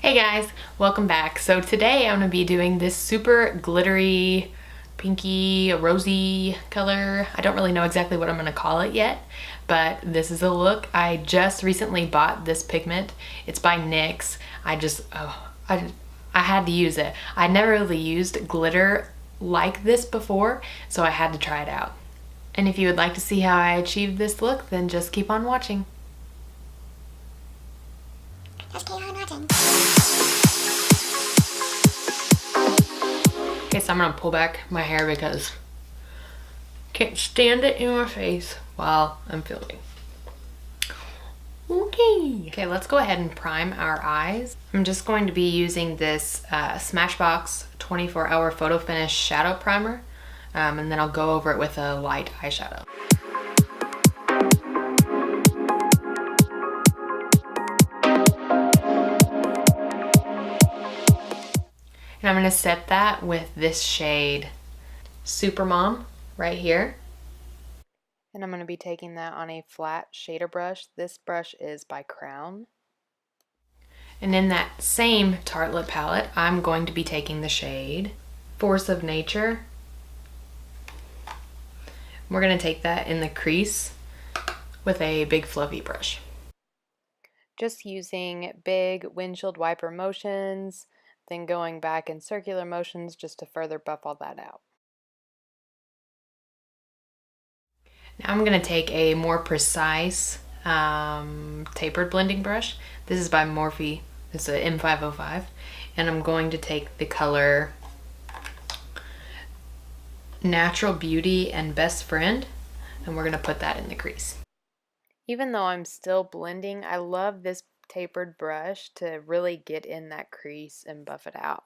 Hey guys, welcome back. So today I'm going to be doing this super glittery, pinky, rosy color. I don't really know exactly what I'm going to call it yet, but this is a look. I just recently bought this pigment. It's by N.Y.C. I had to use it. I never really used glitter like this before, so I had to try it out. And if you would like to see how I achieved this look, then just keep on watching. Okay, so I'm gonna pull back my hair because I can't stand it in my face while I'm filming. Okay, let's go ahead and prime our eyes. I'm just going to be using this Smashbox 24-hour photo finish shadow primer, and then I'll go over it with a light eyeshadow. And I'm going to set that with this shade Supermom right here. And I'm going to be taking that on a flat shader brush. This brush is by Crown. And in that same Tartelette palette, I'm going to be taking the shade Force of Nature. We're going to take that in the crease with a big fluffy brush. Just using big windshield wiper motions, then going back in circular motions just to further buff all that out. Now I'm going to take a more precise tapered blending brush. This is by Morphe. It's an M505. And I'm going to take the color Natural Beauty and Best Friend, and we're going to put that in the crease. Even though I'm still blending, I love this tapered brush to really get in that crease and buff it out.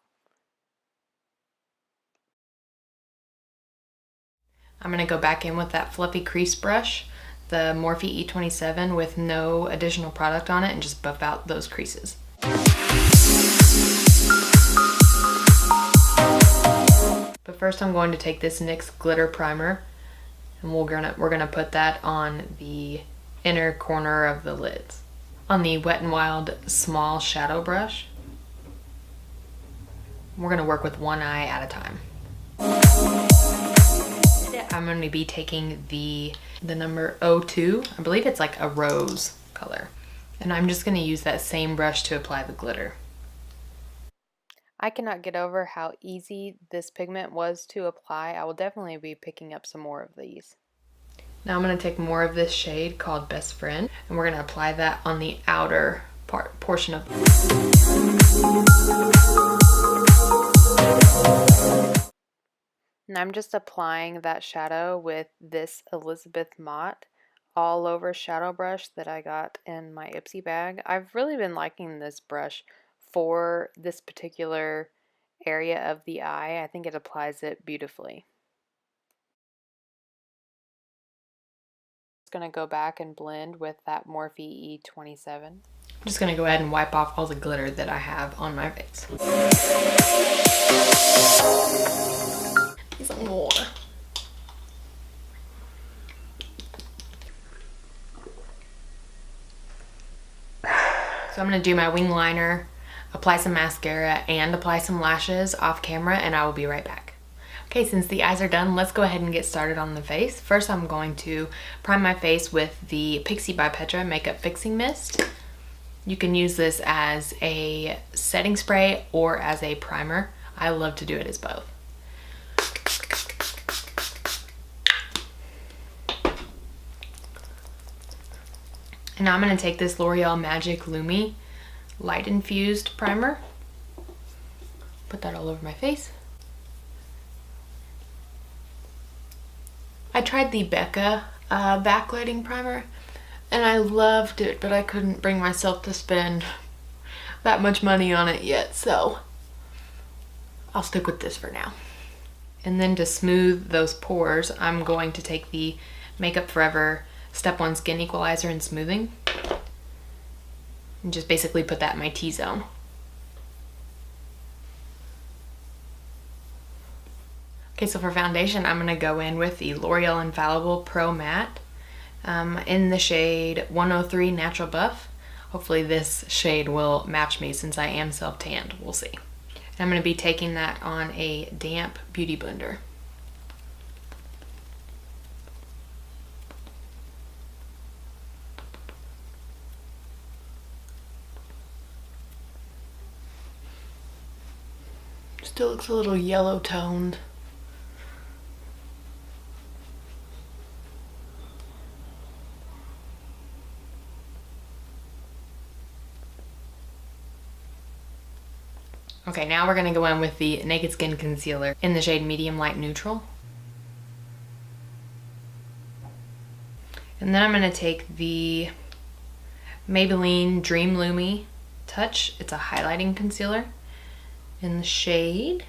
I'm going to go back in with that fluffy crease brush, the Morphe E27 with no additional product on it, and just buff out those creases. But first I'm going to take this N.Y.C glitter primer, and we're gonna put that on the inner corner of the lids. On the Wet n Wild small shadow brush, we're going to work with one eye at a time. I'm going to be taking the number 02. I believe it's like a rose color. And I'm just going to use that same brush to apply the glitter. I cannot get over how easy this pigment was to apply. I will definitely be picking up some more of these. Now I'm going to take more of this shade called Best Friend, and we're going to apply that on the outer portion of the And I'm just applying that shadow with this Elizabeth Mott all over shadow brush that I got in my Ipsy bag. I've really been liking this brush for this particular area of the eye. I think it applies it beautifully. Going to go back and blend with that Morphe E27. I'm just going to go ahead and wipe off all the glitter that I have on my face. Some more. So I'm going to do my wing liner, apply some mascara, and apply some lashes off camera, and I will be right back. Okay, since the eyes are done, let's go ahead and get started on the face. First, I'm going to prime my face with the Pixi by Petra Makeup Fixing Mist. You can use this as a setting spray or as a primer. I love to do it as both. And now I'm going to take this Loreal Magic Lumi Light Infused Primer. Put that all over my face. I tried the Becca backlighting primer and I loved it, but I couldn't bring myself to spend that much money on it yet, so I'll stick with this for now. And then to smooth those pores, I'm going to take the Makeup Forever Step 1 Skin Equalizer and Smoothing and just basically put that in my T-zone. Okay, so for foundation, I'm going to go in with the L'Oreal Infallible Pro Matte in the shade 103 Natural Buff. hopefully this shade will match me since I am self-tanned. We'll see. And I'm going to be taking that on a damp beauty blender. Still looks a little yellow toned. Okay, now we're gonna go in with the Naked Skin Concealer in the shade Medium Light Neutral. And then I'm gonna take the Maybelline Dream Lumi Touch. It's a highlighting concealer in the shade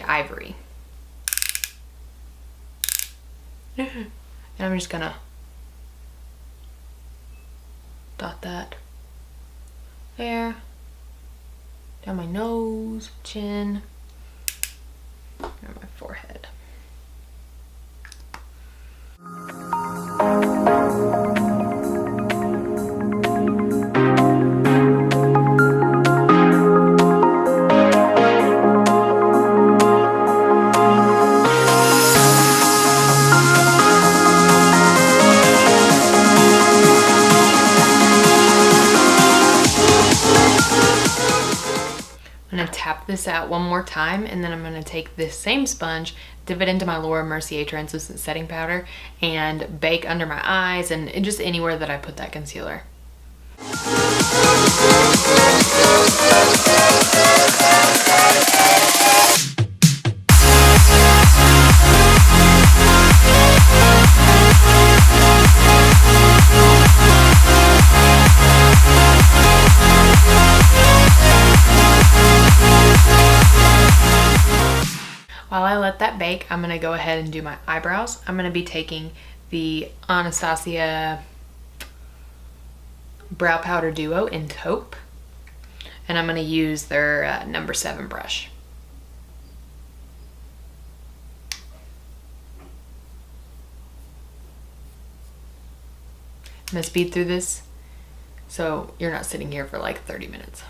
Ivory. And I'm just gonna dot that there, down my nose, chin, and my forehead. I'm gonna tap this out one more time, and then I'm gonna take this same sponge, dip it into my Laura Mercier translucent setting powder, and bake under my eyes and just anywhere that I put that concealer. While I let that bake, I'm gonna go ahead and do my eyebrows. I'm gonna be taking the Anastasia Brow Powder Duo in Taupe, and I'm gonna use their number 7 brush. I'm gonna speed through this so you're not sitting here for like 30 minutes.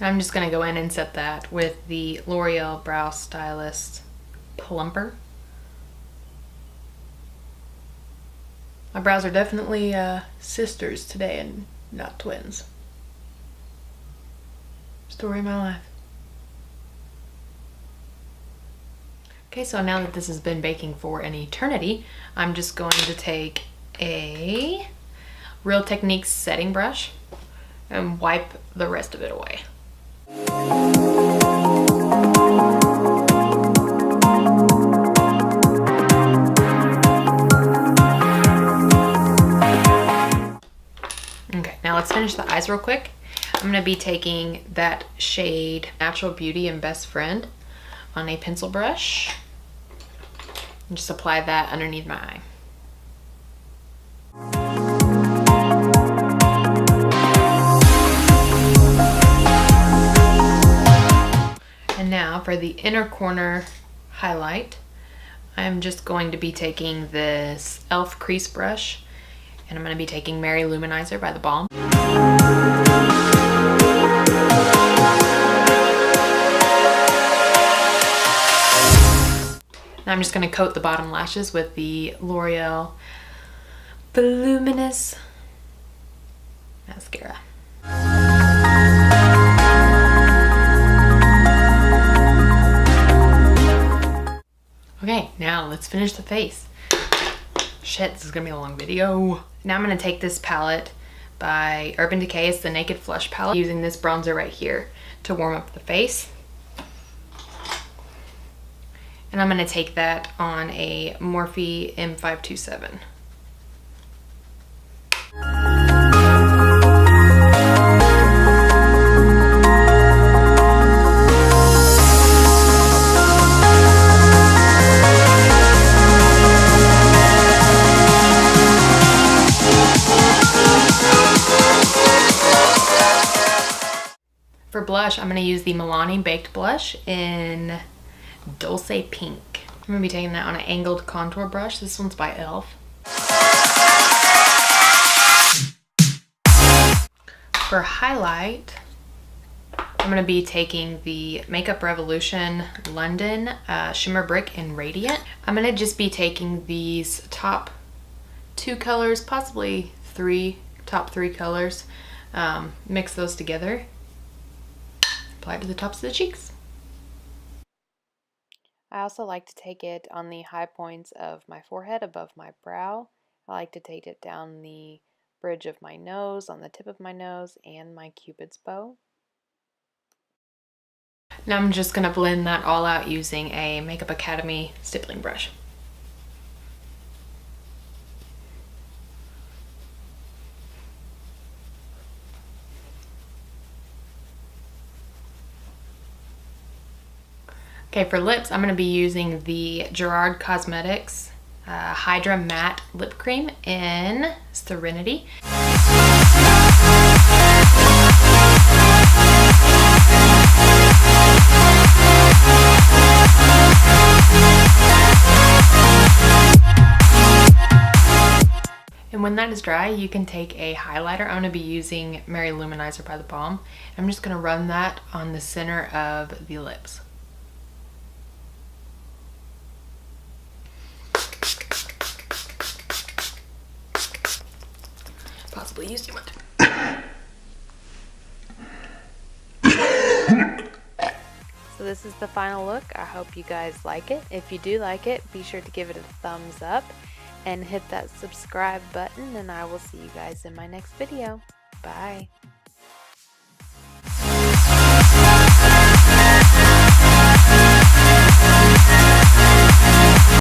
I'm just gonna go in and set that with the L'Oreal Brow Stylist Plumper. My brows are definitely sisters today and not twins. Story of my life. Okay, so now that this has been baking for an eternity, I'm just going to take a Real Techniques setting brush and wipe the rest of it away. Okay, now let's finish the eyes real quick. I'm going to be taking that shade Natural Beauty and Best Friend on a pencil brush and just apply that underneath my eye. And now for the inner corner highlight, I'm just going to be taking this e.l.f. crease brush, and I'm going to be taking Mary Luminizer by The Balm. Now I'm just going to coat the bottom lashes with the L'Oreal Voluminous mascara. Okay, now let's finish the face. Shit, this is gonna be a long video. Now I'm gonna take this palette by Urban Decay. It's the Naked Flush palette. Using this bronzer right here to warm up the face. And I'm gonna take that on a Morphe M527. blush, I'm going to use the Milani Baked Blush in Dulce Pink. I'm going to be taking that on an angled contour brush. This one's by e.l.f. For highlight, I'm going to be taking the Makeup Revolution London Shimmer Brick in Radiant. I'm going to just be taking these top 2 colors, possibly top 3 colors, mix those together, apply it to the tops of the cheeks. I also like to take it on the high points of my forehead above my brow. I like to take it down the bridge of my nose, on the tip of my nose, and my Cupid's bow. Now I'm just going to blend that all out using a Makeup Academy stippling brush. Okay, for lips, I'm going to be using the Gerard Cosmetics Hydra Matte Lip Cream in Serenity. And when that is dry, you can take a highlighter. I'm going to be using Mary Luminizer by the Balm. I'm just going to run that on the center of the lips. Possibly use too much. So this is the final look. I hope you guys like it. If you do like it, be sure to give it a thumbs up and hit that subscribe button, and I will see you guys in my next video. Bye.